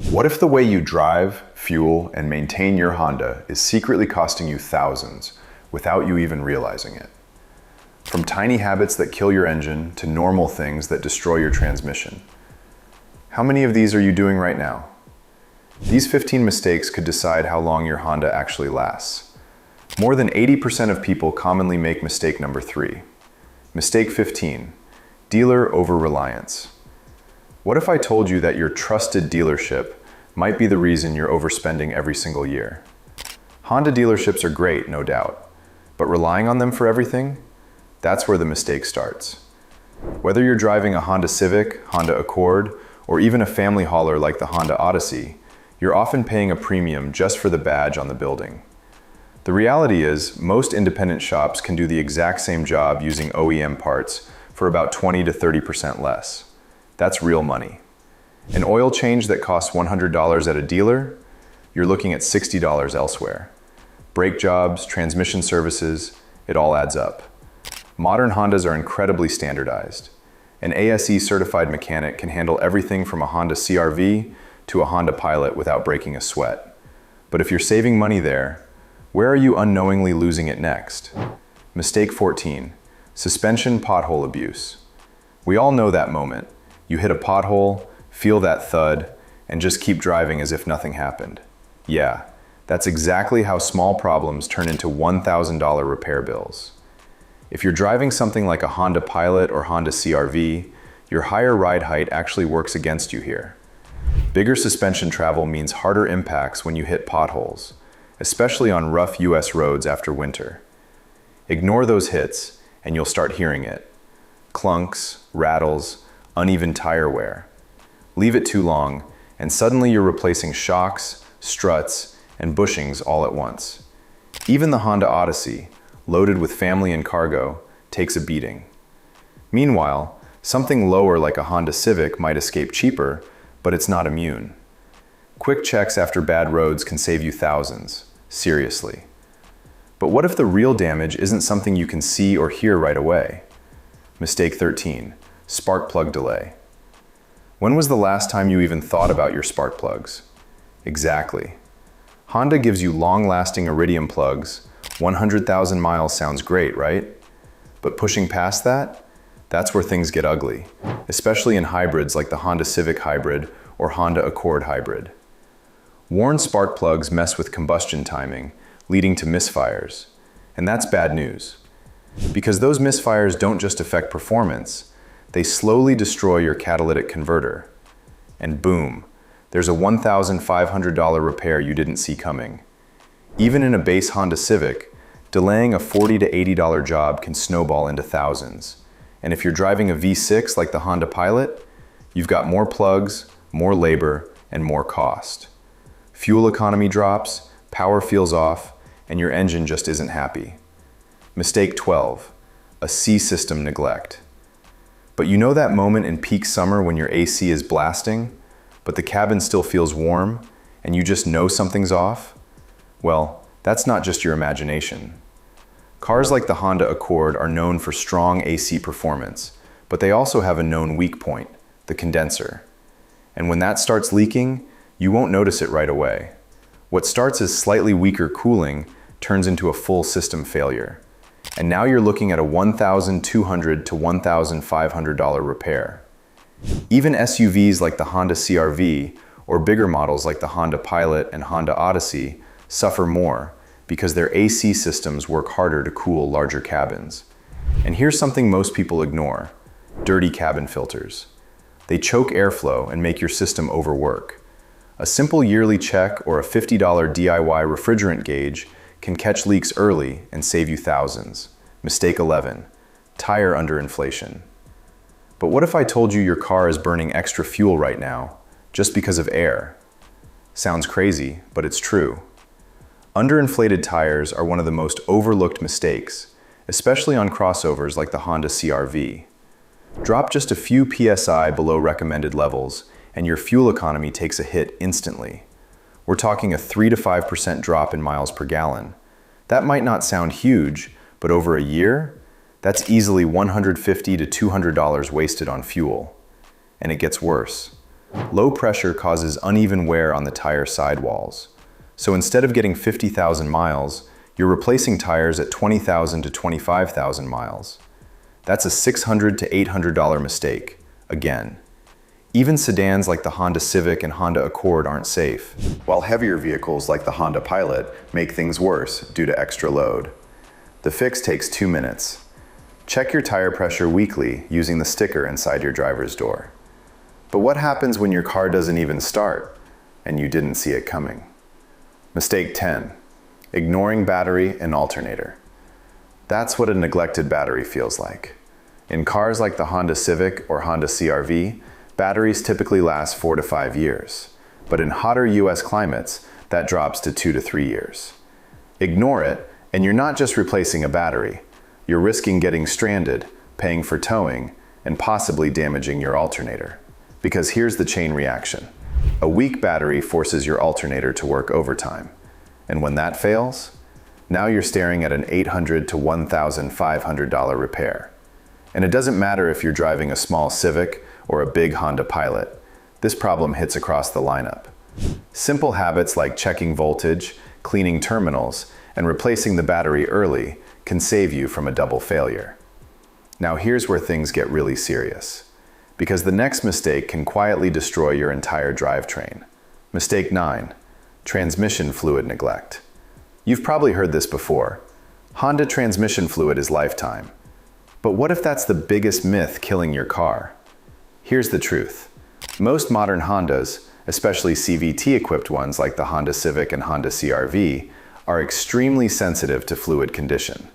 What if the way you drive, fuel, and maintain your Honda is secretly costing you thousands without you even realizing it? From tiny habits that kill your engine to normal things that destroy your transmission. How many of these are you doing right now? These 15 mistakes could decide how long your Honda actually lasts. More than 80% of people commonly make mistake number 3. Mistake 15, dealer over-reliance. What if I told you that your trusted dealership might be the reason you're overspending every single year? Honda dealerships are great, no doubt, but relying on them for everything? That's where the mistake starts. Whether you're driving a Honda Civic, Honda Accord, or even a family hauler like the Honda Odyssey, you're often paying a premium just for the badge on the building. The reality is, most independent shops can do the exact same job using OEM parts for about 20 to 30% less. That's real money. An oil change that costs $100 at a dealer, you're looking at $60 elsewhere. Brake jobs, transmission services, it all adds up. Modern Hondas are incredibly standardized. An ASE certified mechanic can handle everything from a Honda CR-V to a Honda Pilot without breaking a sweat. But if you're saving money there, where are you unknowingly losing it next? Mistake 14, suspension pothole abuse. We all know that moment. You hit a pothole, feel that thud, and just keep driving as if nothing happened. Yeah, that's exactly how small problems turn into $1,000 repair bills. If you're driving something like a Honda Pilot or Honda CR-V, your higher ride height actually works against you here. Bigger suspension travel means harder impacts when you hit potholes, especially on rough US roads after winter. Ignore those hits, and you'll start hearing it. Clunks, rattles, uneven tire wear. Leave it too long, and suddenly you're replacing shocks, struts, and bushings all at once. Even the Honda Odyssey, loaded with family and cargo, takes a beating. Meanwhile, something lower like a Honda Civic might escape cheaper, but it's not immune. Quick checks after bad roads can save you thousands, seriously. But what if the real damage isn't something you can see or hear right away? Mistake 13, spark plug delay. When was the last time you even thought about your spark plugs? Exactly. Honda gives you long-lasting iridium plugs. 100,000 miles sounds great, right? But pushing past that, that's where things get ugly, especially in hybrids like the Honda Civic Hybrid or Honda Accord Hybrid. Worn spark plugs mess with combustion timing, leading to misfires. And that's bad news. Because those misfires don't just affect performance, they slowly destroy your catalytic converter. And boom, there's a $1,500 repair you didn't see coming. Even in a base Honda Civic, delaying a $40 to $80 job can snowball into thousands. And if you're driving a V6 like the Honda Pilot, you've got more plugs, more labor, and more cost. Fuel economy drops, power feels off, and your engine just isn't happy. Mistake 12, a C system neglect. But you know that moment in peak summer when your AC is blasting, but the cabin still feels warm, and you just know something's off? Well, that's not just your imagination. Cars like the Honda Accord are known for strong AC performance, but they also have a known weak point, the condenser. And when that starts leaking, you won't notice it right away. What starts as slightly weaker cooling turns into a full system failure. And now you're looking at a $1,200 to $1,500 repair. Even SUVs like the Honda CR-V or bigger models like the Honda Pilot and Honda Odyssey suffer more because their AC systems work harder to cool larger cabins. And here's something most people ignore: dirty cabin filters. They choke airflow and make your system overwork. A simple yearly check or a $50 DIY refrigerant gauge can catch leaks early and save you thousands. Mistake 11, tire underinflation. But what if I told you your car is burning extra fuel right now, just because of air? Sounds crazy, but it's true. Underinflated tires are one of the most overlooked mistakes, especially on crossovers like the Honda CR-V. Drop just a few PSI below recommended levels, and your fuel economy takes a hit instantly. We're talking a 3 to 5% drop in miles per gallon. That might not sound huge, but over a year, that's easily $150 to $200 wasted on fuel. And it gets worse. Low pressure causes uneven wear on the tire sidewalls. So instead of getting 50,000 miles, you're replacing tires at 20,000 to 25,000 miles. That's a $600 to $800 mistake, again. Even sedans like the Honda Civic and Honda Accord aren't safe, while heavier vehicles like the Honda Pilot make things worse due to extra load. The fix takes 2 minutes. Check your tire pressure weekly using the sticker inside your driver's door. But what happens when your car doesn't even start and you didn't see it coming? Mistake 10. Ignoring battery and alternator. That's what a neglected battery feels like. In cars like the Honda Civic or Honda CR-V, batteries typically last 4 to 5 years. But in hotter US climates, that drops to 2 to 3 years. Ignore it, and you're not just replacing a battery. You're risking getting stranded, paying for towing, and possibly damaging your alternator. Because here's the chain reaction. A weak battery forces your alternator to work overtime. And when that fails, now you're staring at an $800 to $1,500 repair. And it doesn't matter if you're driving a small Civic or a big Honda Pilot. This problem hits across the lineup. Simple habits like checking voltage, cleaning terminals, and replacing the battery early can save you from a double failure. Now here's where things get really serious, because the next mistake can quietly destroy your entire drivetrain. Mistake 9. Transmission fluid neglect. You've probably heard this before. Honda transmission fluid is lifetime. But what if that's the biggest myth killing your car? Here's the truth. Most modern Hondas, especially CVT-equipped ones like the Honda Civic and Honda CR-V, are extremely sensitive to fluid condition.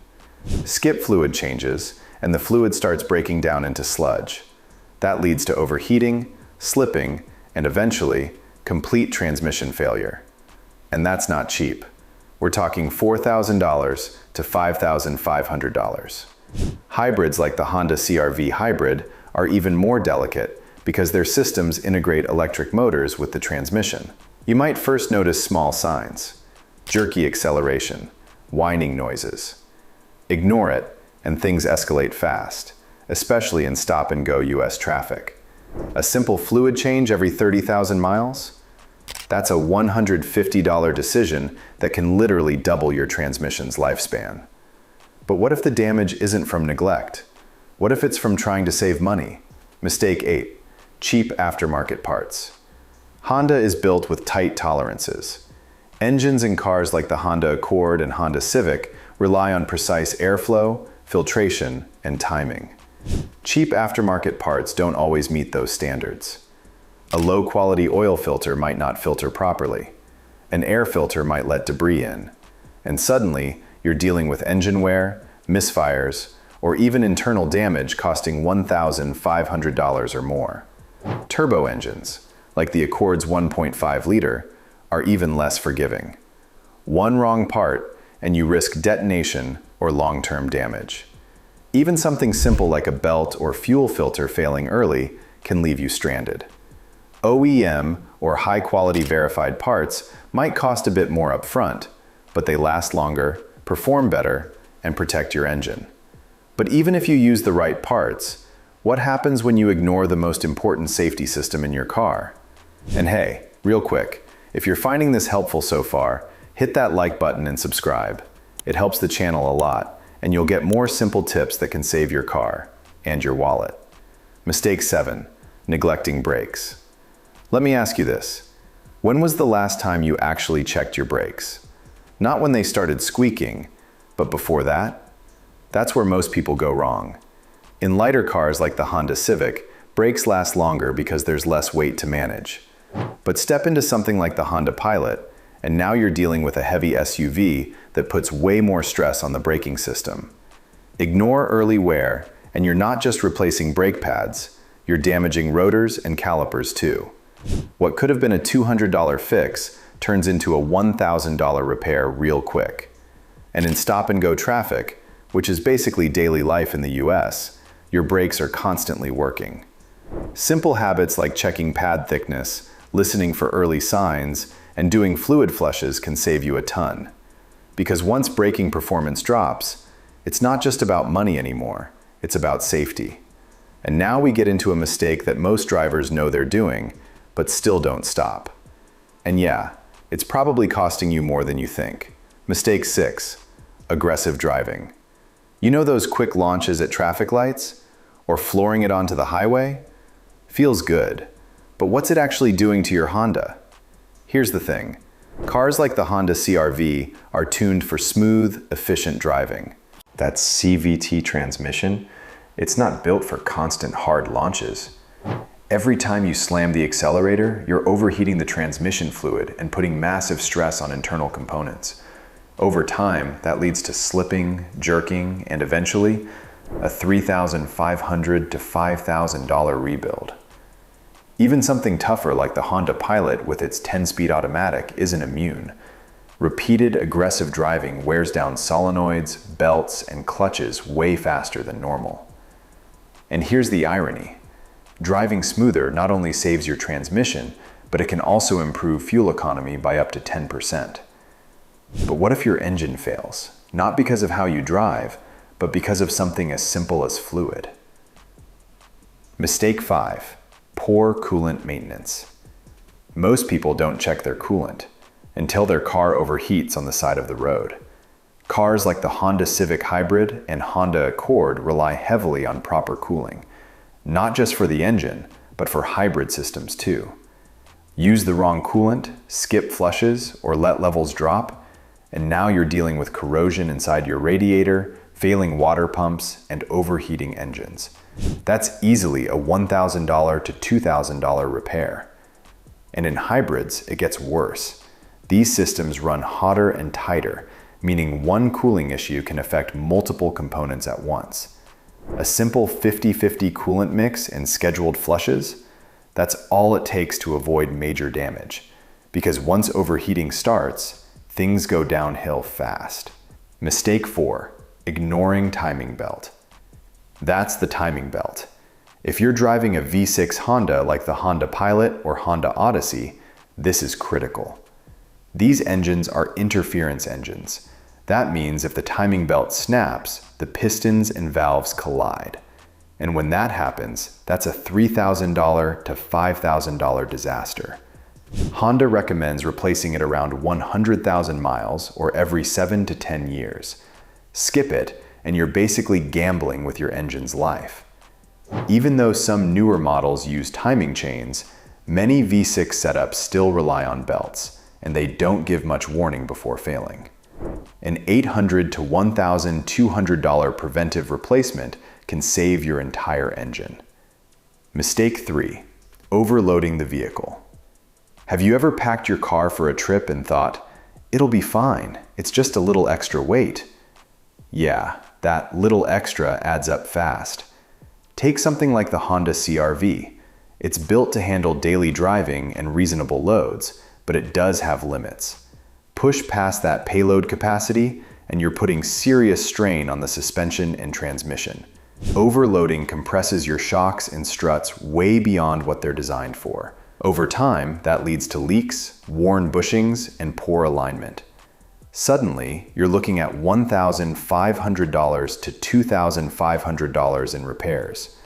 Skip fluid changes, and the fluid starts breaking down into sludge. That leads to overheating, slipping, and eventually, complete transmission failure. And that's not cheap. We're talking $4,000 to $5,500. Hybrids like the Honda CR-V Hybrid are even more delicate because their systems integrate electric motors with the transmission. You might first notice small signs: jerky acceleration, whining noises. Ignore it, and things escalate fast, especially in stop-and-go US traffic. A simple fluid change every 30,000 miles? That's a $150 decision that can literally double your transmission's lifespan. But what if the damage isn't from neglect? What if it's from trying to save money? Mistake 8. Cheap aftermarket parts. Honda is built with tight tolerances. Engines in cars like the Honda Accord and Honda Civic rely on precise airflow, filtration, and timing. Cheap aftermarket parts don't always meet those standards. A low-quality oil filter might not filter properly. An air filter might let debris in. And suddenly, you're dealing with engine wear, misfires, or even internal damage costing $1,500 or more. Turbo engines, like the Accord's 1.5 liter, are even less forgiving. One wrong part, and you risk detonation or long-term damage. Even something simple like a belt or fuel filter failing early can leave you stranded. OEM or high-quality verified parts might cost a bit more upfront, but they last longer, perform better, and protect your engine. But even if you use the right parts, what happens when you ignore the most important safety system in your car? And hey, real quick, if you're finding this helpful so far, hit that like button and subscribe. It helps the channel a lot, and you'll get more simple tips that can save your car and your wallet. Mistake 7. Neglecting brakes. Let me ask you this. When was the last time you actually checked your brakes? Not when they started squeaking, but before that? That's where most people go wrong. In lighter cars like the Honda Civic, brakes last longer because there's less weight to manage. But step into something like the Honda Pilot, and now you're dealing with a heavy SUV that puts way more stress on the braking system. Ignore early wear, and you're not just replacing brake pads, you're damaging rotors and calipers too. What could have been a $200 fix turns into a $1,000 repair real quick. And in stop-and-go traffic, which is basically daily life in the US, your brakes are constantly working. Simple habits like checking pad thickness, listening for early signs, and doing fluid flushes can save you a ton. Because once braking performance drops, it's not just about money anymore, it's about safety. And now we get into a mistake that most drivers know they're doing, but still don't stop. And yeah, it's probably costing you more than you think. Mistake 6, aggressive driving. You know those quick launches at traffic lights? Or flooring it onto the highway? Feels good, but what's it actually doing to your Honda? Here's the thing. Cars like the Honda CR-V are tuned for smooth, efficient driving. That CVT transmission, it's not built for constant hard launches. Every time you slam the accelerator, you're overheating the transmission fluid and putting massive stress on internal components. Over time, that leads to slipping, jerking, and eventually, a $3,500 to $5,000 rebuild. Even something tougher like the Honda Pilot with its 10-speed automatic isn't immune. Repeated aggressive driving wears down solenoids, belts, and clutches way faster than normal. And here's the irony. Driving smoother not only saves your transmission, but it can also improve fuel economy by up to 10%. But what if your engine fails? Not because of how you drive, but because of something as simple as fluid. Mistake 5, poor coolant maintenance. Most people don't check their coolant until their car overheats on the side of the road. Cars like the Honda Civic Hybrid and Honda Accord rely heavily on proper cooling, not just for the engine, but for hybrid systems too. Use the wrong coolant, skip flushes, or let levels drop, and now you're dealing with corrosion inside your radiator, failing water pumps, and overheating engines. That's easily a $1,000 to $2,000 repair. And in hybrids, it gets worse. These systems run hotter and tighter, meaning one cooling issue can affect multiple components at once. A simple 50-50 coolant mix and scheduled flushes, that's all it takes to avoid major damage. Because once overheating starts, things go downhill fast. Mistake 4, ignoring timing belt. That's the timing belt. If you're driving a V6 Honda like the Honda Pilot or Honda Odyssey, this is critical. These engines are interference engines. That means if the timing belt snaps, the pistons and valves collide. And when that happens, that's a $3,000 to $5,000 disaster. Honda recommends replacing it around 100,000 miles or every 7 to 10 years. Skip it, and you're basically gambling with your engine's life. Even though some newer models use timing chains, many V6 setups still rely on belts, and they don't give much warning before failing. An $800 to $1,200 preventive replacement can save your entire engine. Mistake 3, overloading the vehicle. Have you ever packed your car for a trip and thought, it'll be fine, it's just a little extra weight? Yeah, that little extra adds up fast. Take something like the Honda CR-V. It's built to handle daily driving and reasonable loads, but it does have limits. Push past that payload capacity, and you're putting serious strain on the suspension and transmission. Overloading compresses your shocks and struts way beyond what they're designed for. Over time, that leads to leaks, worn bushings, and poor alignment. Suddenly, you're looking at $1,500 to $2,500 in repairs.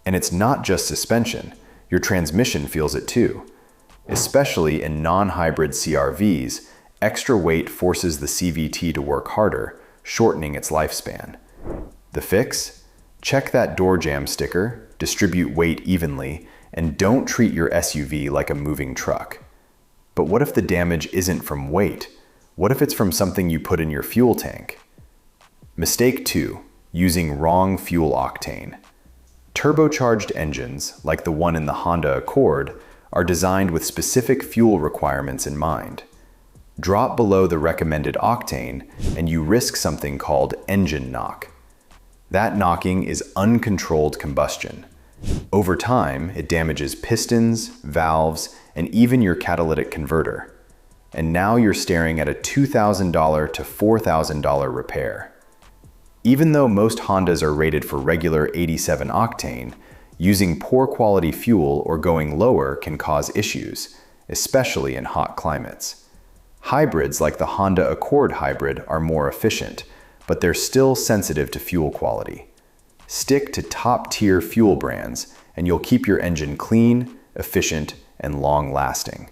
And it's not just suspension, your transmission feels it too. Especially in non-hybrid CR-Vs, extra weight forces the CVT to work harder, shortening its lifespan. The fix? Check that door jamb sticker, distribute weight evenly, and don't treat your SUV like a moving truck. But what if the damage isn't from weight? What if it's from something you put in your fuel tank? Mistake 2, using wrong fuel octane. Turbocharged engines, like the one in the Honda Accord, are designed with specific fuel requirements in mind. Drop below the recommended octane, and you risk something called engine knock. That knocking is uncontrolled combustion. Over time, it damages pistons, valves, and even your catalytic converter. And now you're staring at a $2,000 to $4,000 repair. Even though most Hondas are rated for regular 87 octane, using poor quality fuel or going lower can cause issues, especially in hot climates. Hybrids like the Honda Accord Hybrid are more efficient, but they're still sensitive to fuel quality. Stick to top-tier fuel brands, and you'll keep your engine clean, efficient, and long-lasting.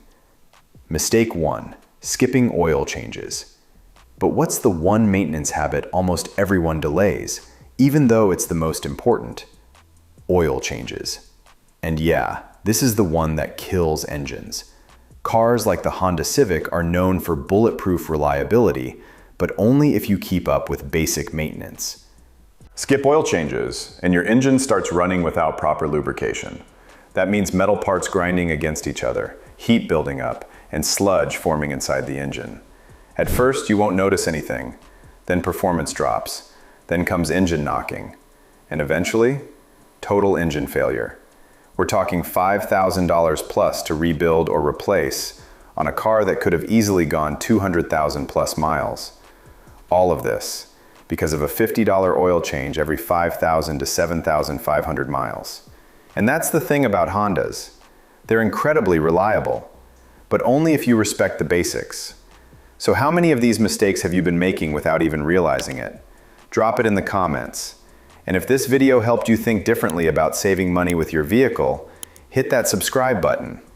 Mistake 1: skipping oil changes. But what's the one maintenance habit almost everyone delays, even though it's the most important? Oil changes. And yeah, this is the one that kills engines. Cars like the Honda Civic are known for bulletproof reliability, but only if you keep up with basic maintenance. Skip oil changes, and your engine starts running without proper lubrication. That means metal parts grinding against each other, heat building up, and sludge forming inside the engine. At first, you won't notice anything. Then performance drops. Then comes engine knocking. And eventually, total engine failure. We're talking $5,000 plus to rebuild or replace on a car that could have easily gone 200,000 plus miles. All of this because of a $50 oil change every 5,000 to 7,500 miles. And that's the thing about Hondas. They're incredibly reliable, but only if you respect the basics. So how many of these mistakes have you been making without even realizing it? Drop it in the comments. And if this video helped you think differently about saving money with your vehicle, hit that subscribe button.